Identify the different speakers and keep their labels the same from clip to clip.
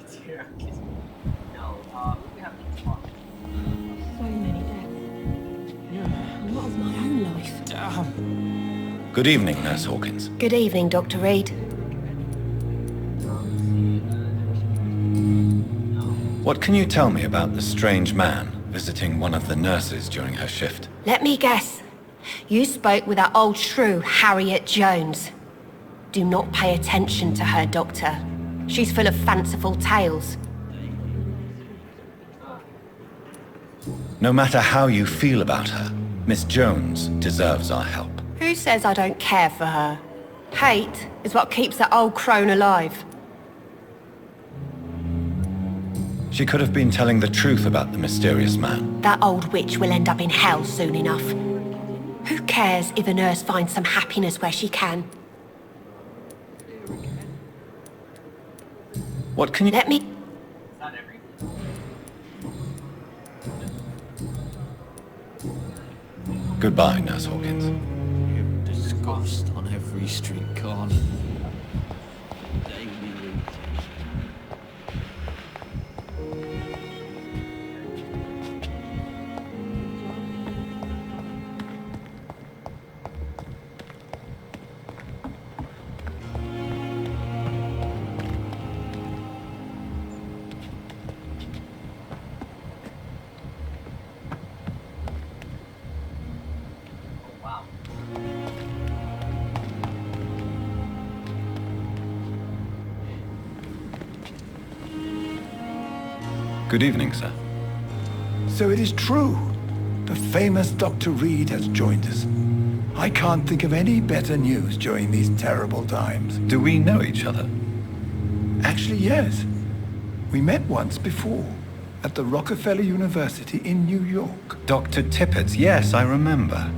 Speaker 1: So many deaths. Yeah, a lot of my own life. Damn.
Speaker 2: Good evening, Nurse Hawkins.
Speaker 3: Good evening, Dr. Reed.
Speaker 2: What can you tell me about the strange man visiting one of the nurses during her shift?
Speaker 3: Let me guess. You spoke with that old shrew, Harriet Jones. Do not pay attention to her, Doctor. She's full of fanciful tales.
Speaker 2: No matter how you feel about her, Miss Jones deserves our help.
Speaker 3: Who says I don't care for her? Hate is what keeps that old crone alive.
Speaker 2: She could have been telling the truth about the mysterious man.
Speaker 3: That old witch will end up in hell soon enough. Who cares if a nurse finds some happiness where she can?
Speaker 2: What can you...
Speaker 3: Let me...
Speaker 2: Goodbye, Nurse Hawkins.
Speaker 4: Disgust on every street corner.
Speaker 2: Good evening, sir.
Speaker 5: So it is true. The famous Dr. Reed has joined us. I can't think of any better news during these terrible times.
Speaker 2: Do we know each other?
Speaker 5: Actually, yes. We met once before, at the Rockefeller University in New York.
Speaker 2: Dr. Tippett's, yes, I remember.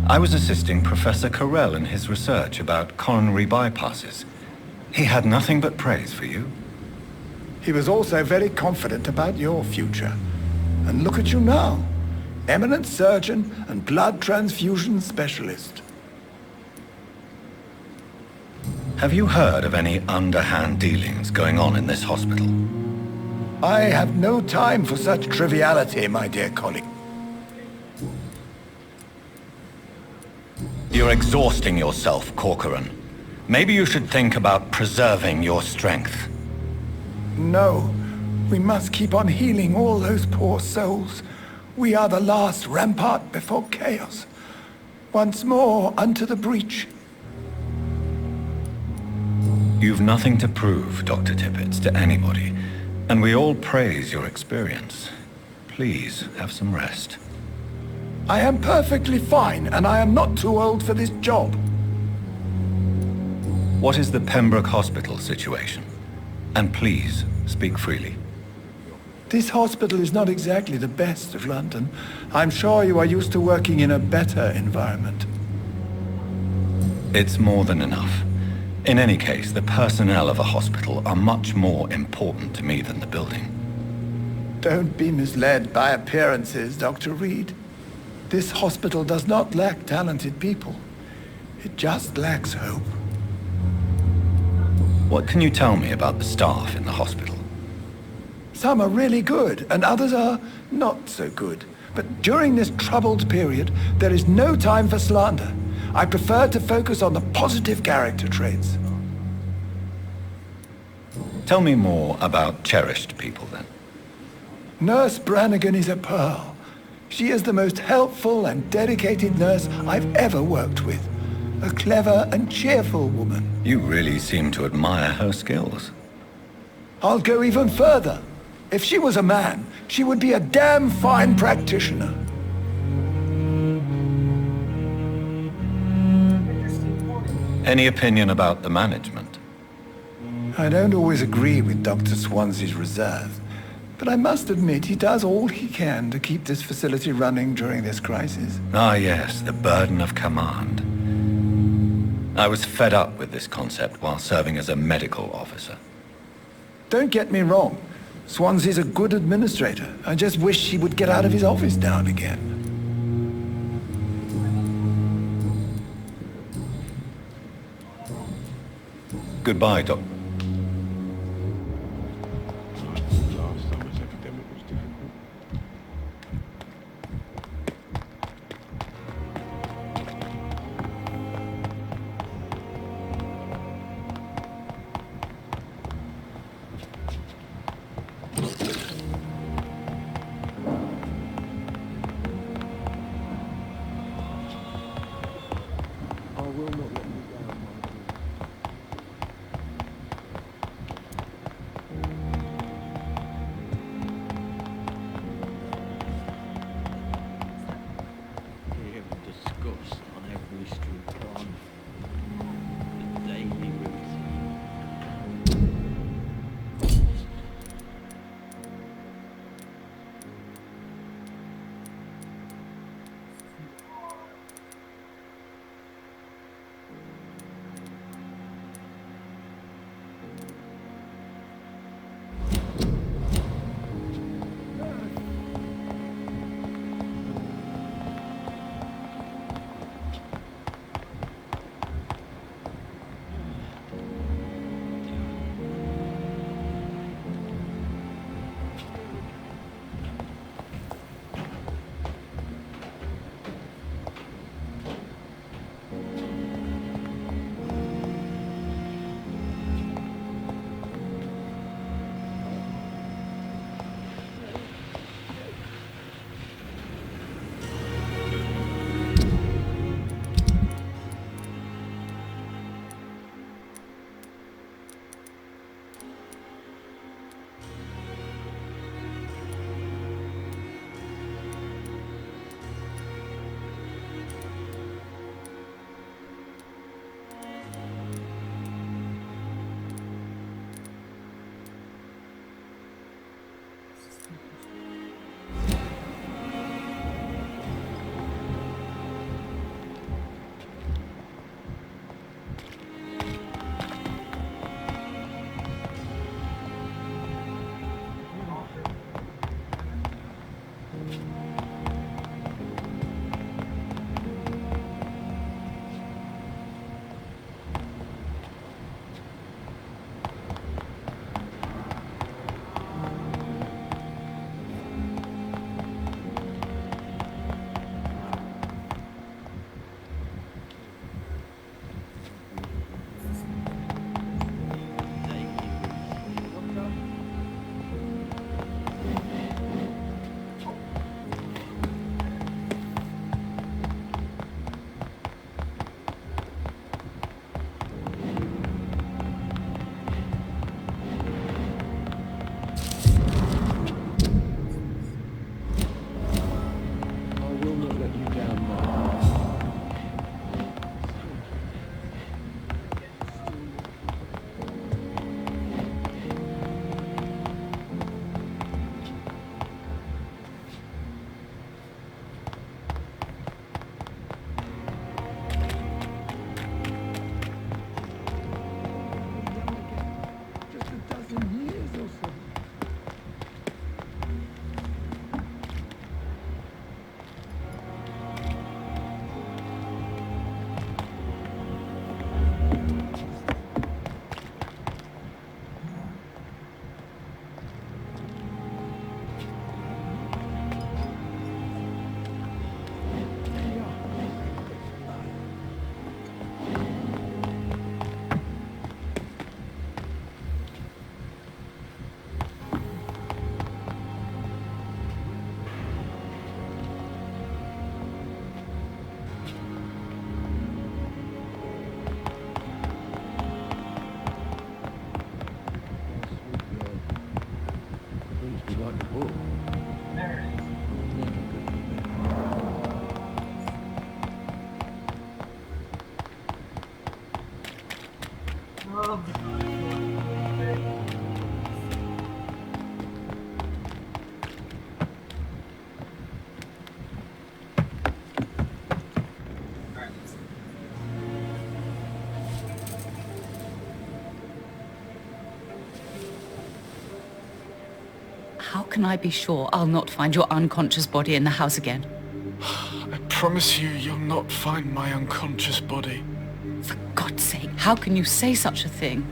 Speaker 2: I was assisting Professor Carell in his research about coronary bypasses. He had nothing but praise for you.
Speaker 5: He was also very confident about your future. And look at you now. Eminent surgeon and blood transfusion specialist.
Speaker 2: Have you heard of any underhand dealings going on in this hospital?
Speaker 5: I have no time for such triviality, my dear colleague.
Speaker 2: You're exhausting yourself, Corcoran. Maybe you should think about preserving your strength.
Speaker 5: No, we must keep on healing all those poor souls. We are the last rampart before chaos. Once more unto the breach.
Speaker 2: You've nothing to prove, Dr. Tippett, to anybody, and we all praise your experience. Please, have some rest.
Speaker 5: I am perfectly fine, and I am not too old for this job.
Speaker 2: What is the Pembroke Hospital situation? And please, speak freely.
Speaker 5: This hospital is not exactly the best of London. I'm sure you are used to working in a better environment.
Speaker 2: It's more than enough. In any case, the personnel of a hospital are much more important to me than the building.
Speaker 5: Don't be misled by appearances, Dr. Reed. This hospital does not lack talented people. It just lacks hope.
Speaker 2: What can you tell me about the staff in the hospital?
Speaker 5: Some are really good, and others are not so good. But during this troubled period, there is no time for slander. I prefer to focus on the positive character traits.
Speaker 2: Tell me more about cherished people, then.
Speaker 5: Nurse Brannigan is a pearl. She is the most helpful and dedicated nurse I've ever worked with. A clever and cheerful woman.
Speaker 2: You really seem to admire her skills.
Speaker 5: I'll go even further. If she was a man, she would be a damn fine practitioner.
Speaker 2: Any opinion about the management?
Speaker 5: I don't always agree with Dr. Swansea's reserve, but I must admit he does all he can to keep this facility running during this crisis.
Speaker 2: Ah, yes, the burden of command. I was fed up with this concept while serving as a medical officer.
Speaker 5: Don't get me wrong. Swansea's a good administrator. I just wish he would get out of his office now and again.
Speaker 2: Goodbye, Doc.
Speaker 6: How can I be sure I'll not find your unconscious body in the house again?
Speaker 7: I promise you, you'll not find my unconscious body.
Speaker 6: For God's sake, how can you say such a thing?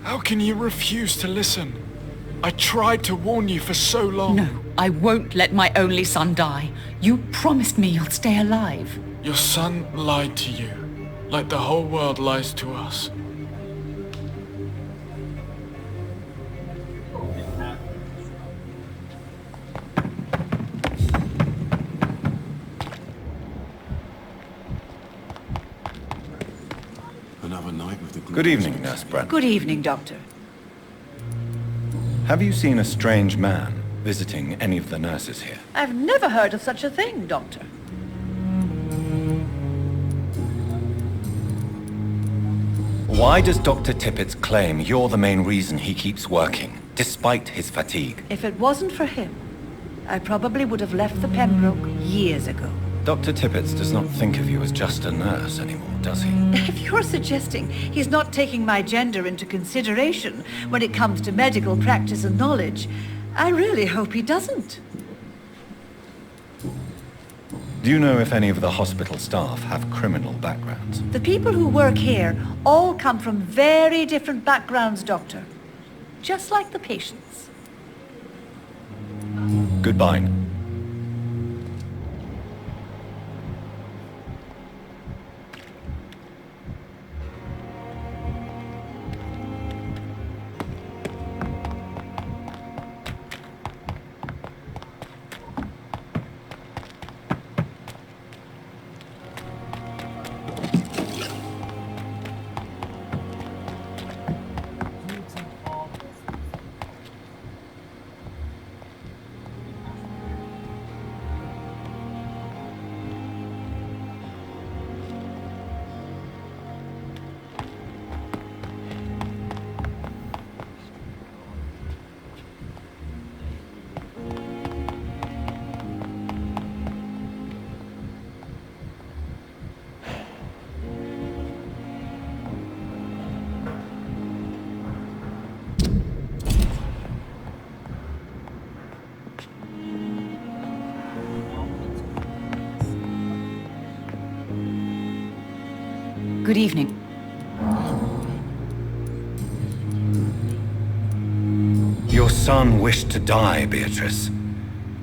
Speaker 7: How can you refuse to listen? I tried to warn you for so long.
Speaker 6: No, I won't let my only son die. You promised me you'll stay alive.
Speaker 7: Your son lied to you, like the whole world lies to us.
Speaker 8: Another night with the group.
Speaker 2: Good evening, Nurse Brent.
Speaker 9: Good evening, Doctor.
Speaker 2: Have you seen a strange man visiting any of the nurses here?
Speaker 9: I've never heard of such a thing, Doctor.
Speaker 2: Why does Dr. Tippett's claim you're the main reason he keeps working, despite his fatigue?
Speaker 9: If it wasn't for him, I probably would have left the Pembroke years ago.
Speaker 2: Dr. Tippett does not think of you as just a nurse anymore, does he?
Speaker 9: If you're suggesting he's not taking my gender into consideration when it comes to medical practice and knowledge, I really hope he doesn't.
Speaker 2: Do you know if any of the hospital staff have criminal backgrounds?
Speaker 9: The people who work here all come from very different backgrounds, Doctor. Just like the patients.
Speaker 2: Goodbye.
Speaker 6: Good evening.
Speaker 2: Your son wished to die, Beatrice.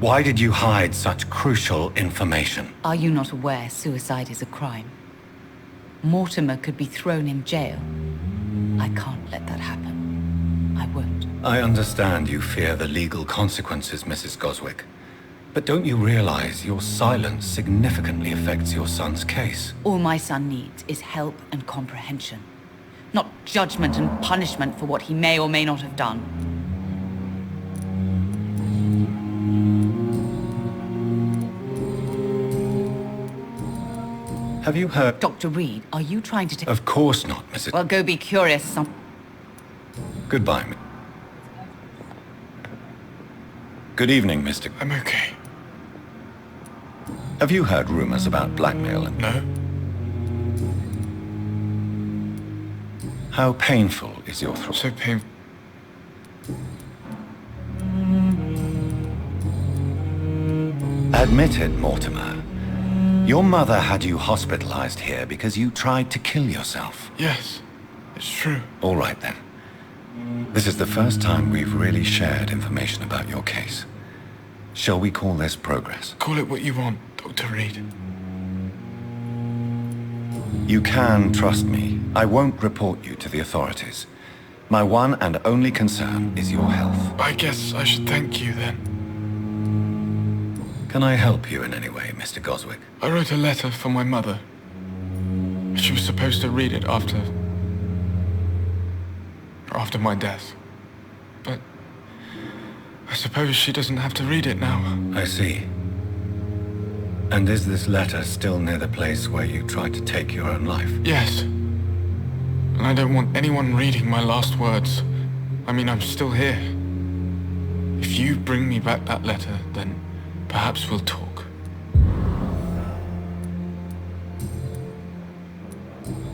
Speaker 2: Why did you hide such crucial information?
Speaker 6: Are you not aware suicide is a crime? Mortimer could be thrown in jail. I can't let that happen. I won't.
Speaker 2: I understand you fear the legal consequences, Mrs. Goswick. But don't you realize your silence significantly affects your son's case?
Speaker 6: All my son needs is help and comprehension. Not judgment and punishment for what he may or may not have done.
Speaker 2: Have you heard...
Speaker 6: Dr. Reed, are you trying to take...
Speaker 2: Of course not, Mrs...
Speaker 6: Well, go be curious.
Speaker 2: Goodbye. Good evening, Mr...
Speaker 7: I'm okay.
Speaker 2: Have you heard rumors about blackmail and...
Speaker 7: No.
Speaker 2: How painful is your throat?
Speaker 7: So painful.
Speaker 2: Admit it, Mortimer. Your mother had you hospitalized here because you tried to kill yourself.
Speaker 7: Yes, it's true.
Speaker 2: All right, then. This is the first time we've really shared information about your case. Shall we call this progress?
Speaker 7: Call it what you want, Dr. Reed.
Speaker 2: You can trust me. I won't report you to the authorities. My one and only concern is your health.
Speaker 7: I guess I should thank you then.
Speaker 2: Can I help you in any way, Mr. Goswick?
Speaker 7: I wrote a letter for my mother. She was supposed to read it after my death. But I suppose she doesn't have to read it now.
Speaker 2: I see. And is this letter still near the place where you tried to take your own life?
Speaker 7: Yes. And And I don't want anyone reading my last words. I mean, I'm still here. If you bring me back that letter, then perhaps we'll talk.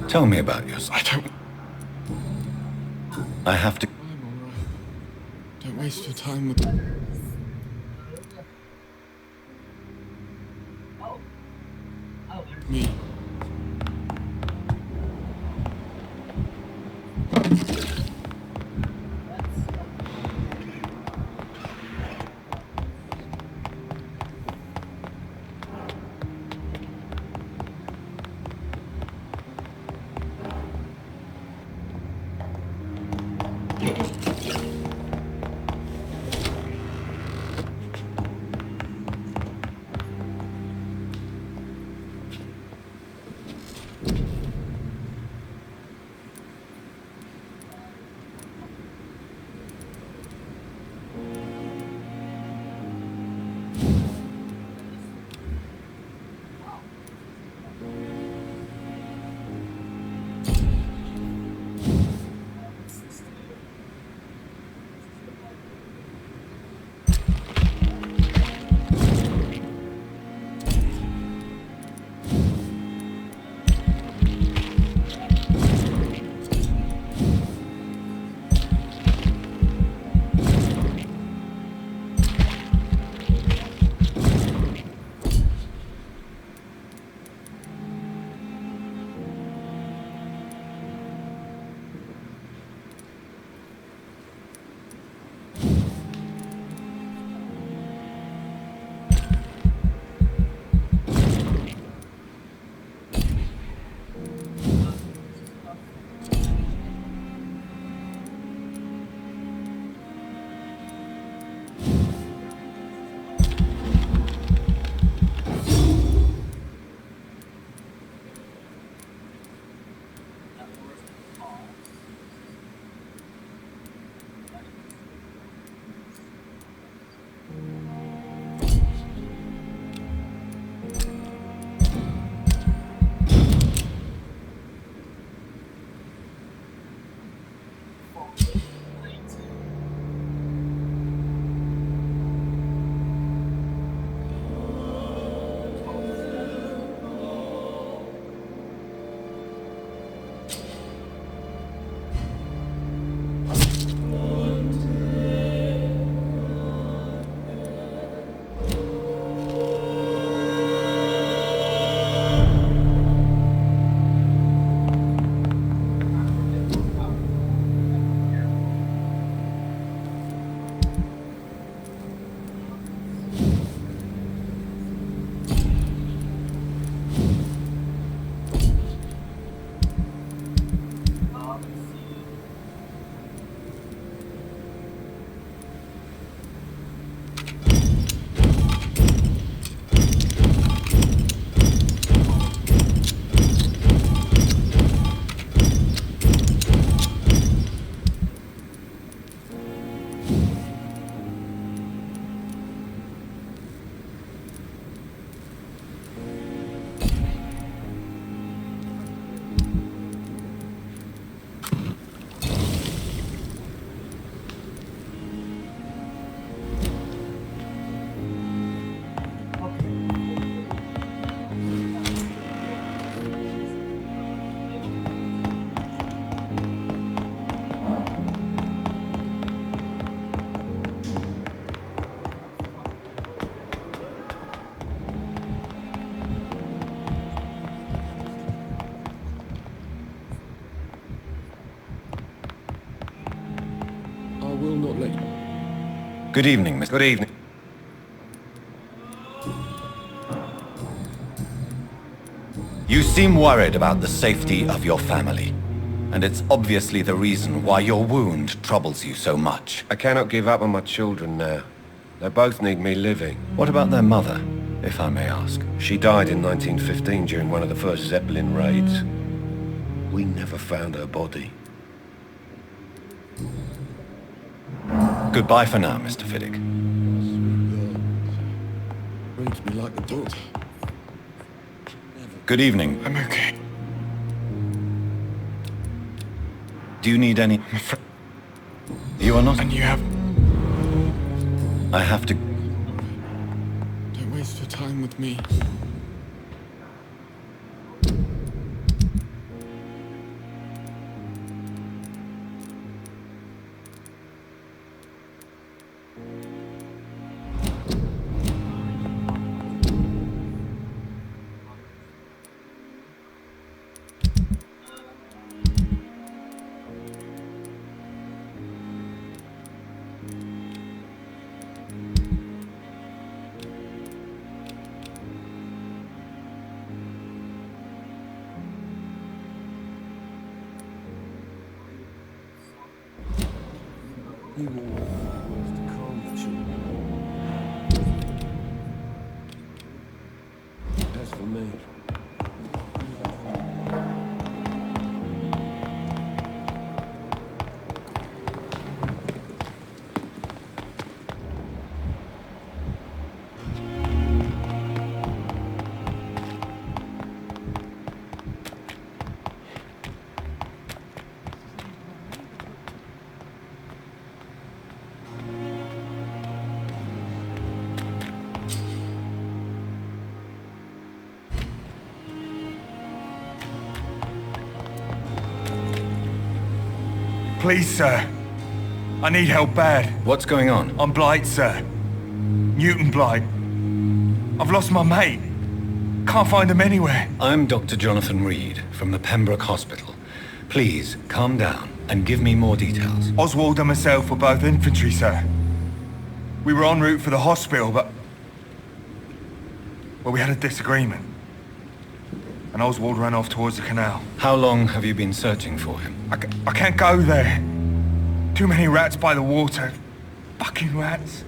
Speaker 2: Tell me about yourself.
Speaker 7: I don't...
Speaker 2: I have to...
Speaker 7: I'm alright. Don't waste your time with... me.
Speaker 8: will not let you.
Speaker 2: Good evening, Miss. Good evening. You seem worried about the safety of your family. And it's obviously the reason why your wound troubles you so much.
Speaker 8: I cannot give up on my children now. They both need me living.
Speaker 2: What about their mother, if I may ask?
Speaker 8: She died in 1915 during one of the first Zeppelin raids. We never found her body.
Speaker 2: Goodbye for now, Mr. Fiddick.
Speaker 8: Reads me like a daughter.
Speaker 2: Good evening.
Speaker 7: I'm okay.
Speaker 2: Do you need any...
Speaker 7: I'm afraid...
Speaker 2: You are not...
Speaker 7: And you have...
Speaker 2: I have to...
Speaker 7: Don't waste your time with me.
Speaker 8: That's for me.
Speaker 5: Please, sir. I need help bad.
Speaker 2: What's going on?
Speaker 5: I'm Blight, sir. Mutant Blight. I've lost my mate. Can't find him anywhere.
Speaker 2: I'm Dr. Jonathan Reed from the Pembroke Hospital. Please, calm down and give me more details.
Speaker 5: Oswald and myself were both infantry, sir. We were en route for the hospital, but... well, we had a disagreement. And Oswald ran off towards the canal.
Speaker 2: How long have you been searching for him?
Speaker 5: I can't go there. Too many rats by the water. Fucking rats.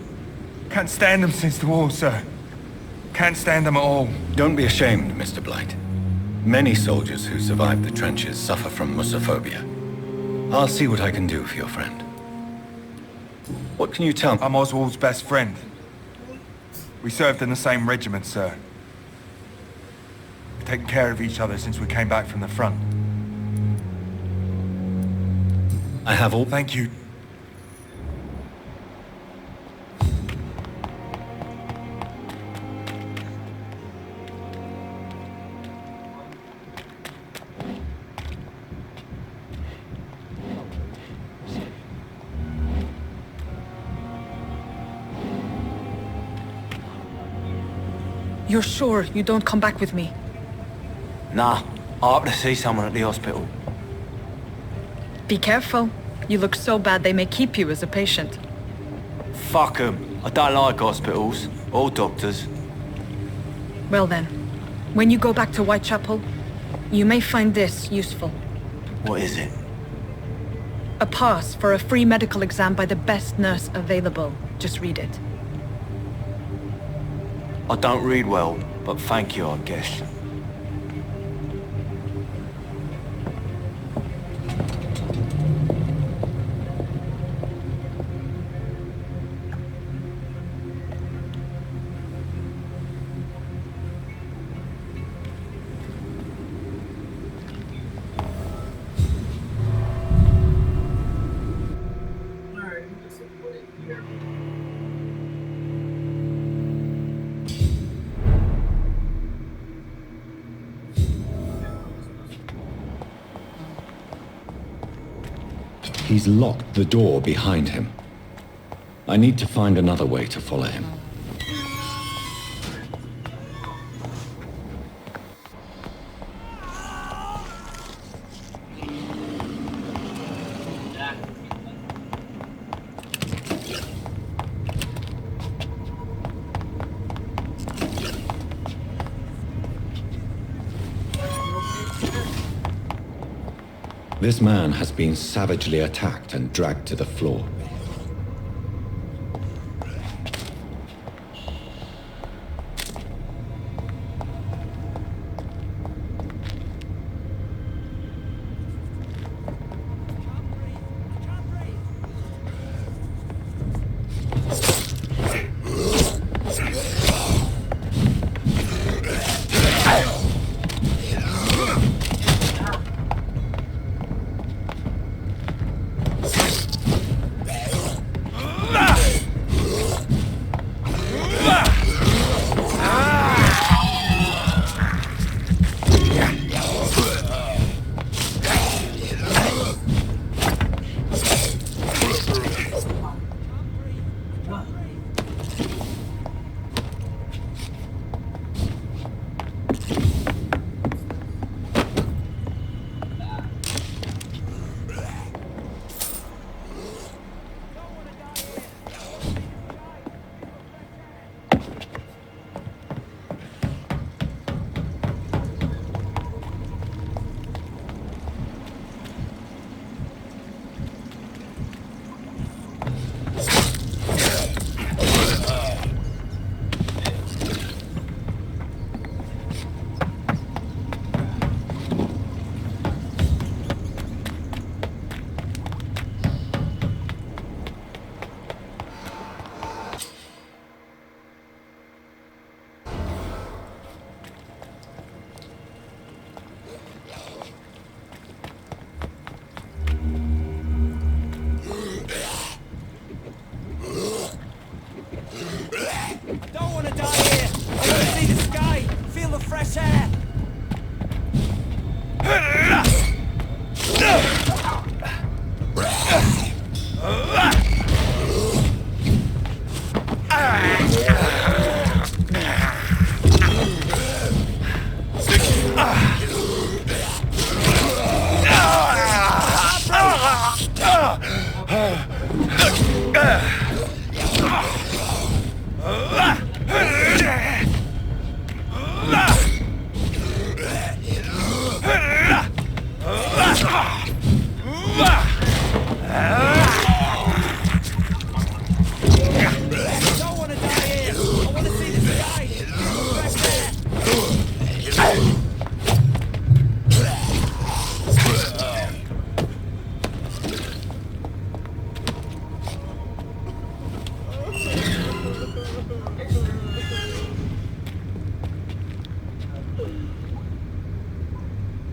Speaker 5: Can't stand them since the war, sir. Can't stand them at all.
Speaker 2: Don't be ashamed, Mr. Blight. Many soldiers who survived the trenches suffer from musophobia. I'll see what I can do for your friend. What can you tell me?
Speaker 5: I'm Oswald's best friend. We served in the same regiment, sir. We've taken care of each other since we came back from the front.
Speaker 2: I have all...
Speaker 5: Thank you.
Speaker 1: You're sure you don't come back with me?
Speaker 10: Nah, I have to see someone at the hospital.
Speaker 1: Be careful. You look so bad they may keep you as a patient.
Speaker 10: Fuck 'em. I don't like hospitals, or doctors.
Speaker 1: Well then, when you go back to Whitechapel, you may find this useful.
Speaker 10: What is it?
Speaker 1: A pass for a free medical exam by the best nurse available. Just read it.
Speaker 10: I don't read well, but thank you, I guess.
Speaker 2: He's locked the door behind him. I need to find another way to follow him. This man has been savagely attacked and dragged to the floor.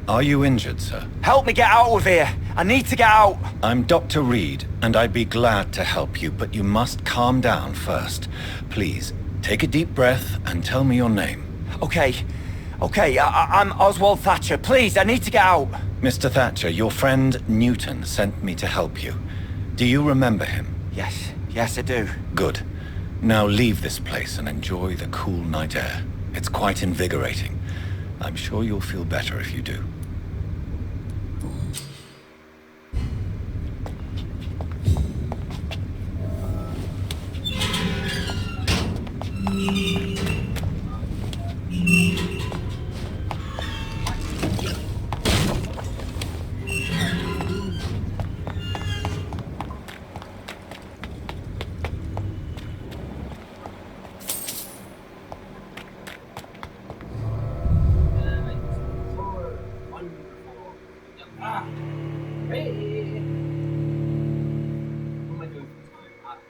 Speaker 2: Are you injured, sir?
Speaker 10: Help me get out of here. I need to get out.
Speaker 2: I'm Dr. Reed, and I'd be glad to help you, but you must calm down first. Please, take a deep breath and tell me your name.
Speaker 10: Okay. I'm Oswald Thatcher. Please, I need to get out.
Speaker 2: Mr. Thatcher, your friend Newton sent me to help you. Do you remember him?
Speaker 10: Yes, I do.
Speaker 2: Good. Now leave this place and enjoy the cool night air. It's quite invigorating. I'm sure you'll feel better if you do.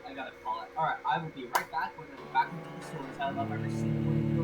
Speaker 1: I gotta call it. Alright, I will be right back when I'm back into the stories. I love every single one.